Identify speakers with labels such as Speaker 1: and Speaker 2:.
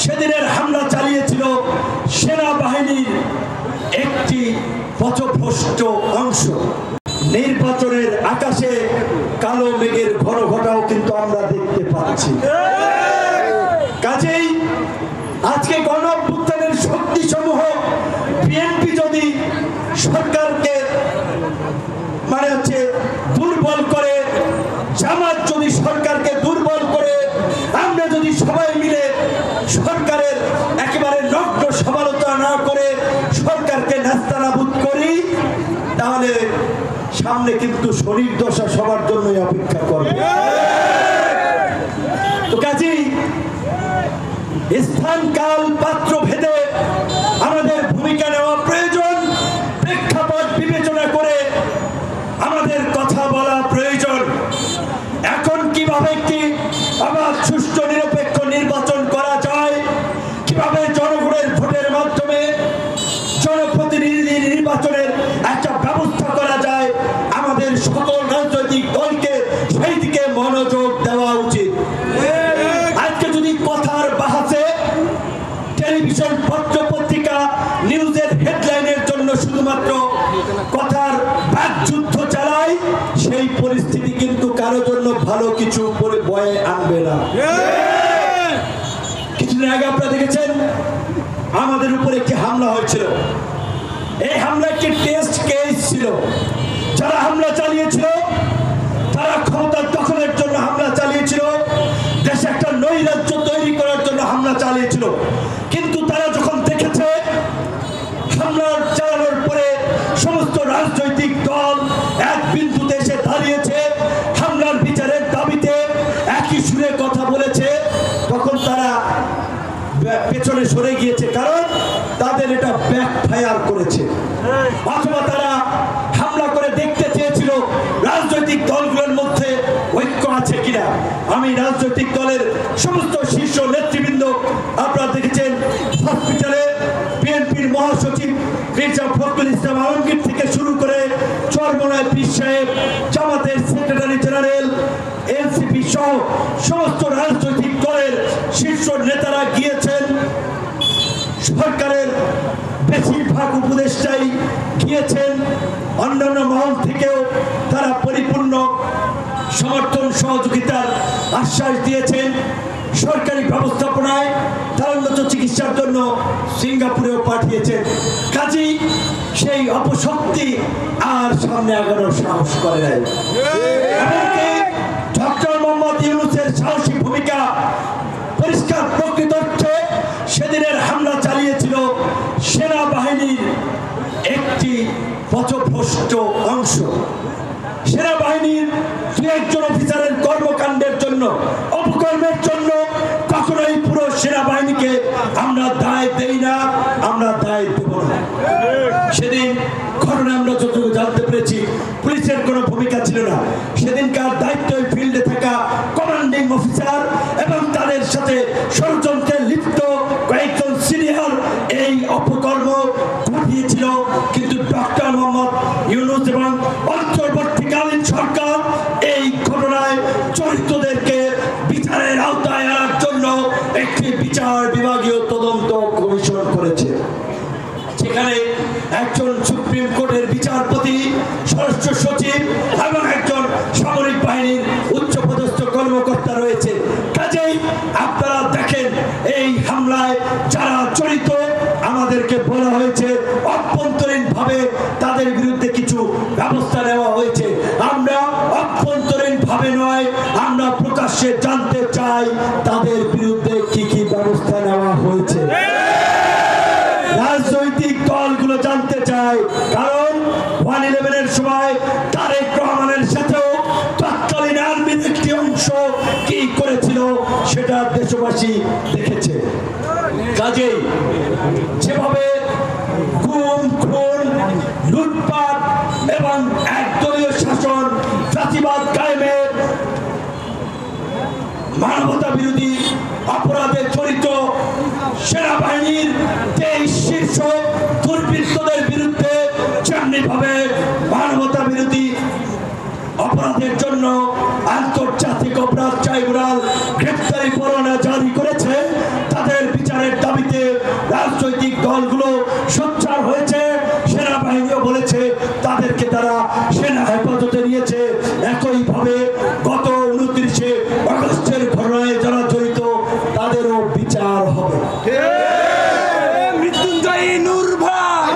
Speaker 1: সেদিনের হামলা চালিয়েছিল সেনাবাহিনীর একটি পথভ্রষ্ট অংশ। নির্বাচনের আকাশে কালো মেঘের ঘন ঘটাও কিন্তু আমরা দেখতে পাচ্ছি। কাজেই আজকে গণ অভ্যুত্থানের শক্তি সমূহ বিএনপি যদি সরকারকে দুর্বল করে, জামাত যদি সরকারকে দুর্বল করে, আমরা যদি সবাই মিলে সরকারের একেবারে নগ্ন সমালোচনা না করে সরকারকে নাস্তানাবুদ করি, তাহলে সামনে কিন্তু শরীর দশা সবার জন্যই অপেক্ষা করবে। তো কাজেই স্থান কাল পাত্র ভেদে আমাদের ভূমিকা নেওয়া প্রয়োজন, প্রেক্ষাপট বিবেচনা করে আমাদের কথা বলা প্রয়োজন। এখন কিভাবে একটি আবার সুষ্ঠু নিরপেক্ষ নির্বাচন করা যায়, কিভাবে জনগণের ভোটের মাধ্যমে জনপ্রতিনিধি নির্বাচনের একটা ব্যবস্থা করা যায়, আমাদের সকল রাজনৈতিক দলকে সেই দিকে মনোযোগ দেওয়া উচিত। আজকে যদি কথার বাহাসে টেলিভিশন, পত্র পত্রিকা, নিউজের হেডলাইনের জন্য শুধুমাত্র কথার বাকযুদ্ধ চালায়, সেই পরিস্থিতি কিন্তু কারোর জন্য ভালো কিছু বয়ে আনবে না। কিছুদিন আগে আপনারা দেখেছেন আমাদের উপর একটি হামলা হয়েছিল। এই হামলা একটি টেস্ট কেস ছিল। যারা হামলা চালিয়েছিল তারা ক্ষমতা দখলের জন্য হামলা চালিয়েছিল, দেশে একটা নৈরাজ্য তৈরি করার জন্য হামলা চালিয়েছিল। কিন্তু তারা যখন দেখেছে হামলা চালানোর পরে সমস্ত রাজনৈতিক দল এক বিন্দুতে এসে দাঁড়িয়েছে, হামলার বিচারের দাবিতে একই সুরে কথা বলেছে, তখন তারা পেছনে সরে গিয়েছে, কারণ তাদের এটা ব্যাকফায়ার করেছে। অথবা তারা হামলা করে দেখতে চেয়েছিল রাজনৈতিক দলগুলোর মধ্যে ঐক্য আছে কিনা। আমি রাজনৈতিক দলের সমস্ত শীর্ষ নেতৃবৃন্দ, আপনারা দেখেছেন হসপিটালে বিএনপির মহাসচিব মির্জা ফখরুল ইসলাম আলমগীর থেকে শুরু করে চরমোনাই পীর সাহেব, জামাতের সেক্রেটারি জেনারেল, এনসিপি সহ সমস্ত রাজনৈতিক দলের শীর্ষ নেতারা গিয়েছেন। সরকারের বেশিরভাগ উপদেষ্টাই গিয়েছেন। অন্যান্য মহল থেকেও তারা পরিপূর্ণ সমর্থন সহযোগিতার আশ্বাস দিয়েছেন। সরকারি ব্যবস্থাপনায় তার উন্নত চিকিৎসার জন্য সিঙ্গাপুরেও পাঠিয়েছেন। কাজেই সেই অপশক্তি আর সামনে আগানোর সাহস করে নাই। ডক্টর মোহাম্মদ ইউনূসের সাহসী ভূমিকা পরিষ্কার প্রকৃত অর্থে সেদিনের হামলা চালিয়েছিল সেনাবাহিনীর একটি পথভ্রষ্ট অংশ। সেনাবাহিনীর দু একজন অফিসারের কর্মকাণ্ডের জন্য, অপকর্মের জন্য কখনোই পুরো সেনাবাহিনীকে আমরা দায় দেই না, আমরা দায় দেব না। সেদিন ঘটনা আমরা যতটুকু জানতে পেরেছি, পুলিশের কোনো ভূমিকা ছিল না। সেদিনকার দায়িত্ব ফিল্ডে থাকা কমান্ডিং অফিসার এবং তাদের সাথে ষড়যন্ত্রে লিপ্ত কয়েকজন সিনিয়র এই অপকর্ম ঘটিয়েছিল। কিন্তু ডক্টর মোহাম্মদ ইউনূস এবং অন্তর্বর্তীকালীন সরকার এই ঘটনায় জড়িতদেরকে বিচারের আওতায় আনার জন্য একটি বিচার বিভাগীয় তদন্ত কমিশন করেছে। সেখানে একজন সুপ্রিম কোর্টের বিচারপতি, স্বরাষ্ট্র সচিব এবং একজন সামরিক বাহিনীর উচ্চপদস্থ কর্মকর্তা রয়েছে। কাজেই আপনারা দেখেন এই হামলায় যারা জড়িত, আমাদেরকে বলা হয়েছে অভ্যন্তরীণ ভাবে তাদের বিরুদ্ধে কিছু ব্যবস্থা নেওয়া হয়েছে। আমরা অভ্যন্তরীণ ভাবে নয়, আমরা প্রকাশ্যে জানতে চাই তাদের বিরুদ্ধে কি কি ব্যবস্থা নেওয়া হয়েছে। রাজনৈতিক দলগুলো জানতে চায়, কারণ 1/11-এর সময় তারেক রহমানের সাথেও তৎকালীন আর্মির একটি অংশ কি করেছিল সেটা দেশবাসী দেখেছে। কাজেই যেভাবে গুম, খুন, লুটপাট এবং একদলীয় শাসন, জাতিবাদ কায়েমের, মানবতা বিরোধী অপরাধে জড়িত সেনাবাহিনীর শীর্ষ দুর্বৃত্তদের বিরুদ্ধে যেমনি ভাবে মানবতা বিরোধী অপরাধের জন্য আন্তর্জাতিক অপরাধ ট্রাইব্যুনাল গ্রেপ্তারি পরোয়ানা জারি করে